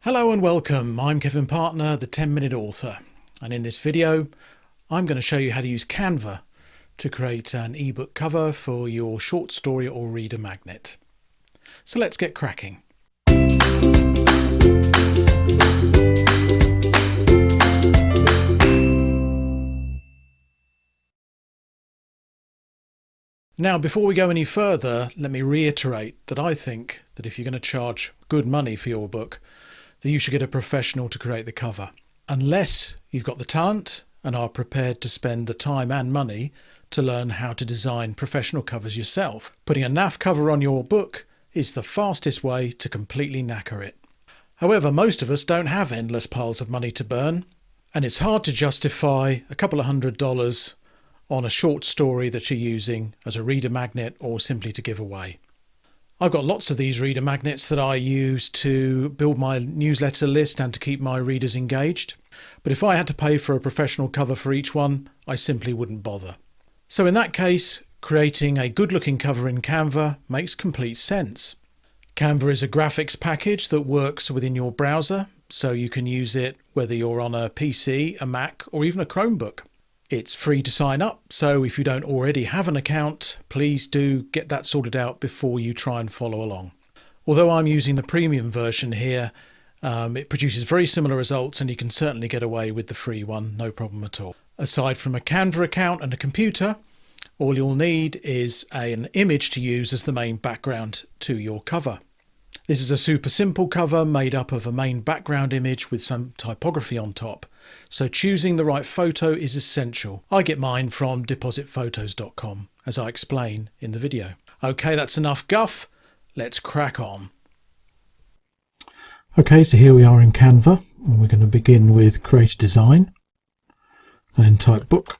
Hello and welcome. I'm Kevin Partner, the 10-Minute Author, and in this video I'm going to show you how to use Canva to create an ebook cover for your short story or reader magnet. So let's get cracking. Now, before we go any further, let me reiterate that I think that if you're going to charge good money for your book, that you should get a professional to create the cover. Unless you've got the talent and are prepared to spend the time and money to learn how to design professional covers yourself. Putting a naff cover on your book is the fastest way to completely knacker it. However, most of us don't have endless piles of money to burn, and it's hard to justify a couple of $100 on a short story that you're using as a reader magnet or simply to give away. I've got lots of these reader magnets that I use to build my newsletter list and to keep my readers engaged. But if I had to pay for a professional cover for each one, I simply wouldn't bother. So in that case, creating a good-looking cover in Canva makes complete sense. Canva is a graphics package that works within your browser, so you can use it whether you're on a PC, a Mac, or even a Chromebook. It's free to sign up, so if you don't already have an account, please do get that sorted out before you try and follow along. Although I'm using the premium version here, it produces very similar results and you can certainly get away with the free one, no problem at all. Aside from a Canva account and a computer, all you'll need is an image to use as the main background to your cover. This is a super simple cover made up of a main background image with some typography on top. So choosing the right photo is essential. I get mine from depositphotos.com, as I explain in the video. Okay, that's enough guff. Let's crack on. Okay, so here we are in Canva, and we're going to begin with Create a Design, and then type book,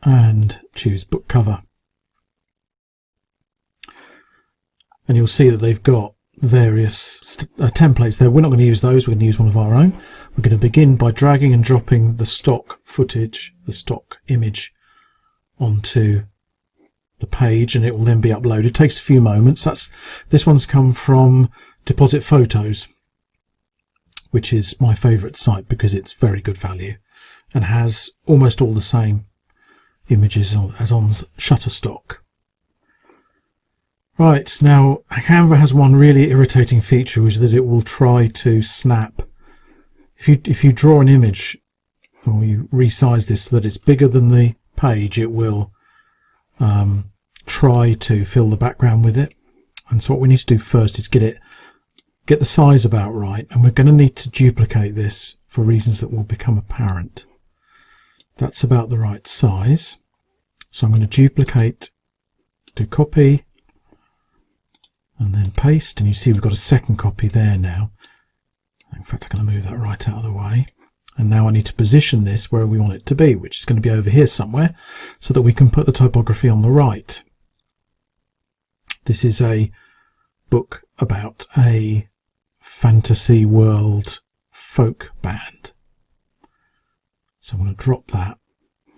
and choose book cover. And you'll see that they've got various templates there. We're not going to use those, we're going to use one of our own. We're going to begin by dragging and dropping the stock footage, the stock image onto the page, and it will then be uploaded. It takes a few moments. This one's come from Deposit Photos, which is my favourite site because it's very good value and has almost all the same images as on Shutterstock. Right, now Canva has one really irritating feature, which is that it will try to snap. If you draw an image or you resize this so that it's bigger than the page, it will try to fill the background with it. And so what we need to do first is get the size about right, and we're going to need to duplicate this for reasons that will become apparent. That's about the right size. So I'm going to duplicate, do copy, and then paste, and you see we've got a second copy there now. In fact, I'm going to move that right out of the way. And now I need to position this where we want it to be, which is going to be over here somewhere, so that we can put the typography on the right. This is a book about a fantasy world folk band. So I'm going to drop that.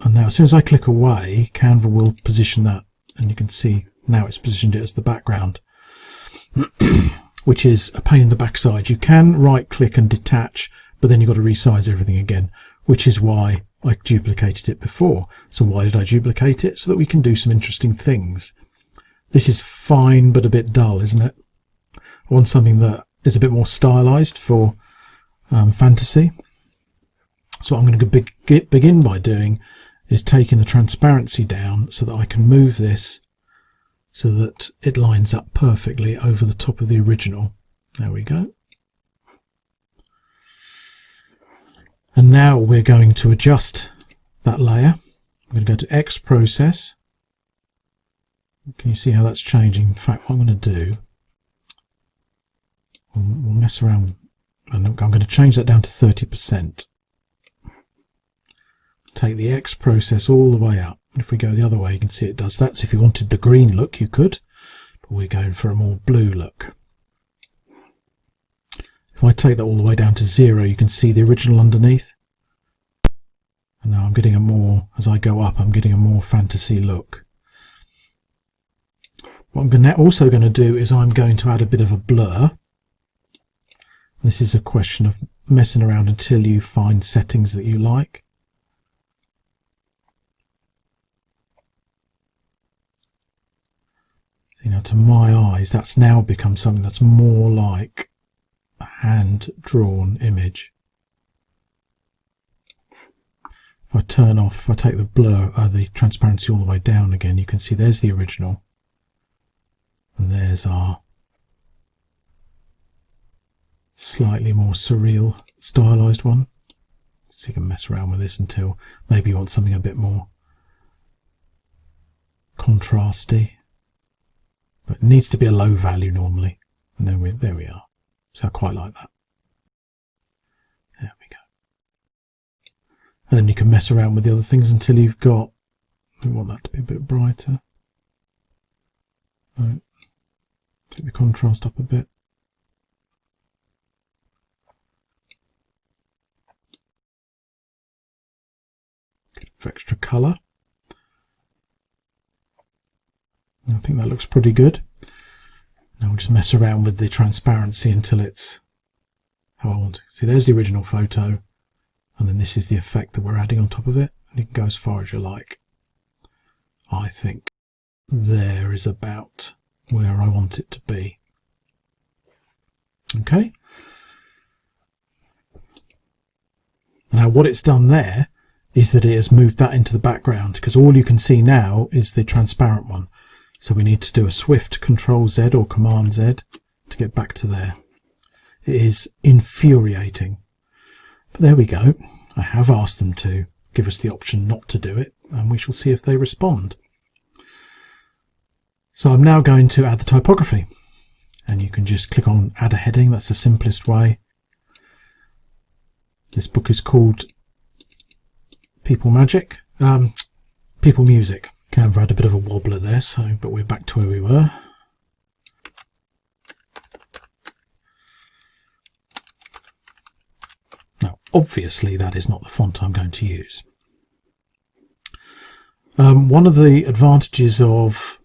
And now as soon as I click away, Canva will position that, and you can see now it's positioned it as the background. Which is a pain in the backside. You can right click and detach, but then you've got to resize everything again, which is why I duplicated it before. So why did I duplicate it? So that we can do some interesting things. This is fine but a bit dull, isn't it? I want something that is a bit more stylized for fantasy. So what I'm going to begin by doing is taking the transparency down so that I can move this so that it lines up perfectly over the top of the original. There we go. And now we're going to adjust that layer. I'm going to go to X process. Can you see how that's changing? In fact, what I'm going to do, we'll mess around, and I'm going to change that down to 30%. Take the X process all the way up. If we go the other way, you can see it does that. So if you wanted the green look, you could, but we're going for a more blue look. If I take that all the way down to 0, you can see the original underneath. And now I'm getting a more, as I go up, I'm getting a more fantasy look. What I'm also going to do is I'm going to add a bit of a blur. This is a question of messing around until you find settings that you like. You know, to my eyes, that's now become something that's more like a hand-drawn image. If I turn off, if I take the blur, the transparency all the way down again, you can see there's the original, and there's our slightly more surreal, stylized one. So you can mess around with this until maybe you want something a bit more contrasty. But it needs to be a low value normally. And there we are. So I quite like that. There we go. And then you can mess around with the other things until you've got, we want that to be a bit brighter. Right. Take the contrast up a bit. For extra colour. I think that looks pretty good. Now we'll just mess around with the transparency until it's how I want it. See, there's the original photo, and then this is the effect that we're adding on top of it. And you can go as far as you like. I think there is about where I want it to be. Okay. Now what it's done there is that it has moved that into the background, because all you can see now is the transparent one. So we need to do a swift Control Z or Command Z to get back to there. It is infuriating. But there we go. I have asked them to give us the option not to do it, and we shall see if they respond. So I'm now going to add the typography. And you can just click on Add a Heading. That's the simplest way. This book is called People Music. Canva had a bit of a wobbler there, but we're back to where we were. Now, obviously, that is not the font I'm going to use. One of the advantages of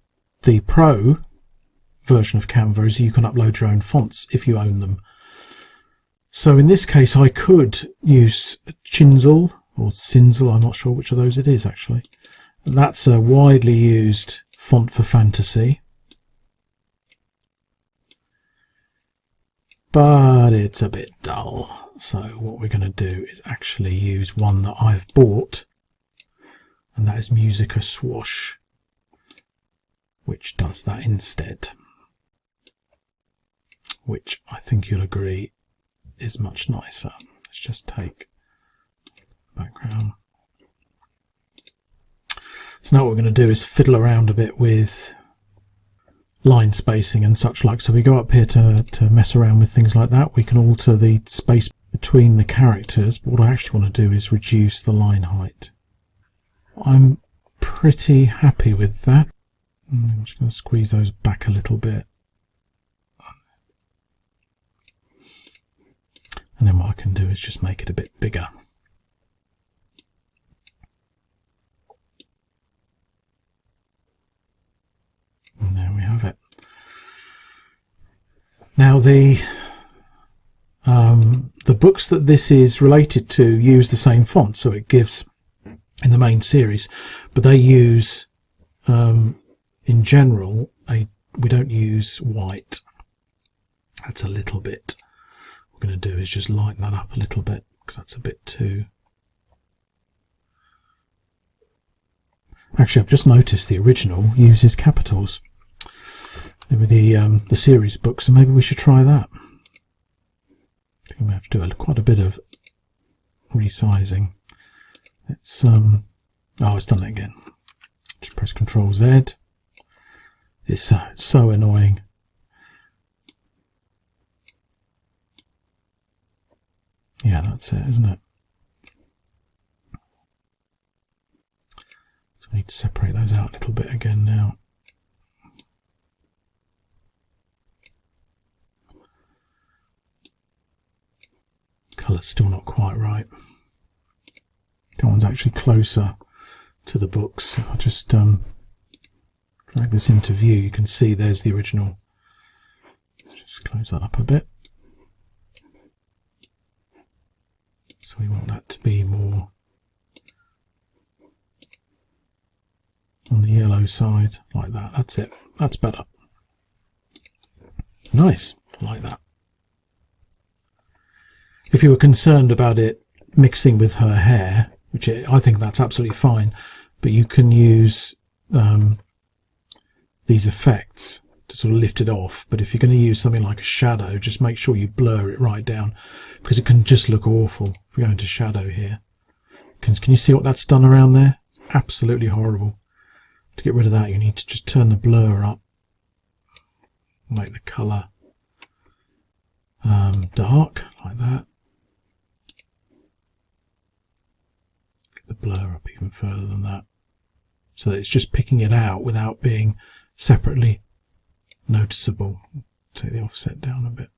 the Pro version of Canva is you can upload your own fonts if you own them. So in this case, I could use Chinzel or Cinzel. I'm not sure which of those it is actually. That's a widely used font for fantasy, but it's a bit dull. So what we're going to do is actually use one that I've bought, and that is Musica Swash, which does that instead, which I think you'll agree is much nicer. Let's just take background. So now what we're going to do is fiddle around a bit with line spacing and such like. So we go up here to mess around with things like that. We can alter the space between the characters, but what I actually want to do is reduce the line height. I'm pretty happy with that. I'm just going to squeeze those back a little bit. And then what I can do is just make it a bit bigger. And there we have it. Now the books that this is related to use the same font, so it gives in the main series, but they use in general we don't use white. That's a little bit. What we're going to do is just lighten that up a little bit, because that's a bit too. Actually, I've just noticed the original uses capitals with the series book, so maybe we should try that. I think we have to do quite a bit of resizing. It's oh, it's done it again. Just press Control Z. It's so annoying. Yeah, that's it, isn't it? So we need to separate those out a little bit again now. Colour's still not quite right. That one's actually closer to the books. If I just drag this into view, you can see there's the original. Just close that up a bit. So we want that to be more on the yellow side, like that. That's it. That's better. Nice. I like that. If you were concerned about it mixing with her hair, which I think that's absolutely fine, but you can use these effects to sort of lift it off. But if you're going to use something like a shadow, just make sure you blur it right down, because it can just look awful. If we go into shadow here, can you see what that's done around there? It's absolutely horrible. To get rid of that, you need to just turn the blur up, make the colour dark, like that. Get the blur up even further than that, so that it's just picking it out without being separately noticeable. Take the offset down a bit.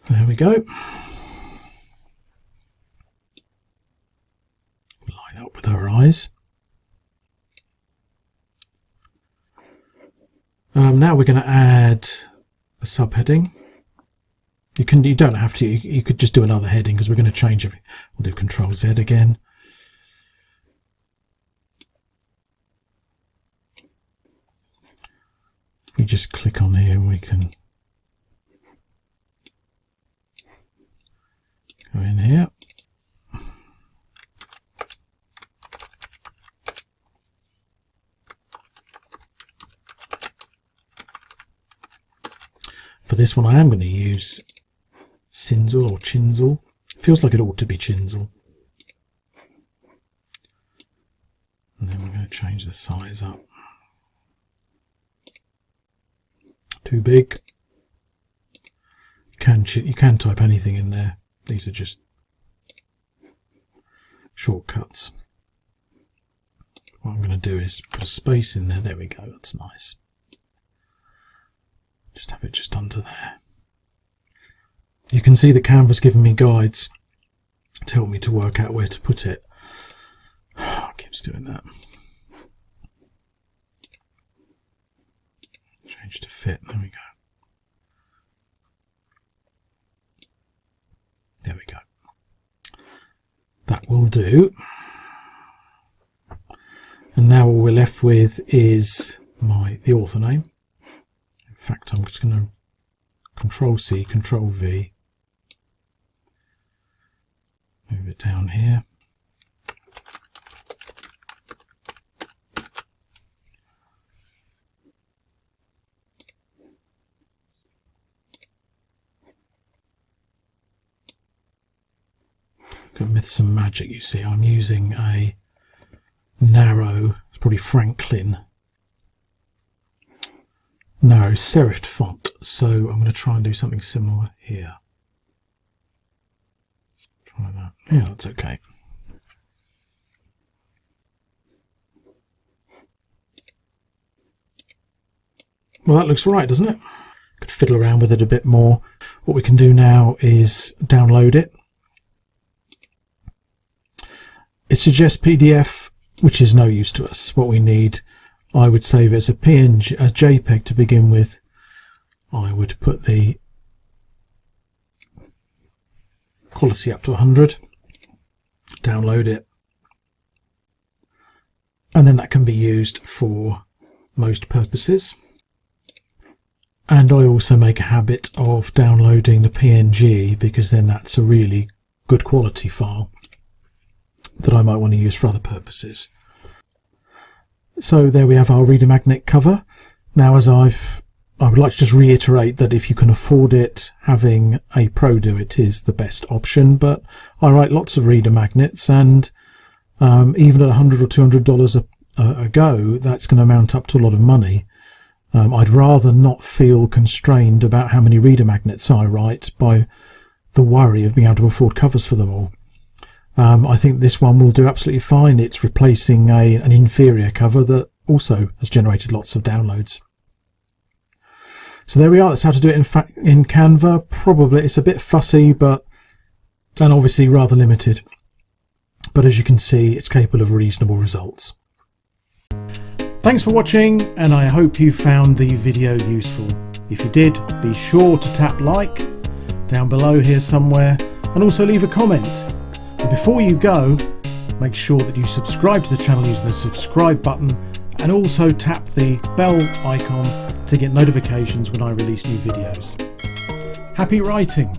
There we go. Line up with her eyes. Now we're going to add a subheading. You don't have to. You could just do another heading, because we're going to change it. We'll do Control Z again. We just click on here and we can go in here. For this one I am going to use Cinzel or Chinzel. Feels like it ought to be Chinzel. And then we're going to change the size up. Too big. You can type anything in there. These are just shortcuts. What I'm going to do is put a space in there. There we go. That's nice. Just have it just under there. You can see the Canva's giving me guides to help me to work out where to put it. It keeps doing that. Change to fit. There we go. There we go. That will do. And now all we're left with is the author name. In fact, I'm just going to Control C, Control V. Move it down here. Myths and Magic, you see, I'm using a narrow, it's probably Franklin, narrow serifed font, so I'm going to try and do something similar here. Try that. Yeah, that's okay. Well, that looks right, doesn't it? Could fiddle around with it a bit more. What we can do now is download it. It suggests PDF, which is no use to us. What we need, I would save it as a PNG, a JPEG to begin with. I would put the quality up to 100, download it, and then that can be used for most purposes. And I also make a habit of downloading the PNG, because then that's a really good quality file that I might want to use for other purposes. So there we have our Reader Magnet cover. Now, I would like to just reiterate that if you can afford it, having a pro do it is the best option. But I write lots of Reader Magnets, and even at $100 or $200 a go, that's going to mount up to a lot of money. I'd rather not feel constrained about how many Reader Magnets I write by the worry of being able to afford covers for them all. I think this one will do absolutely fine. It's replacing an inferior cover that also has generated lots of downloads. So there we are. That's how to do it in Canva. Probably it's a bit fussy, and obviously rather limited. But as you can see, it's capable of reasonable results. Thanks for watching, and I hope you found the video useful. If you did, be sure to tap like. down below here somewhere, and also leave a comment. And before you go, make sure that you subscribe to the channel using the subscribe button, and also tap the bell icon to get notifications when I release new videos. Happy writing!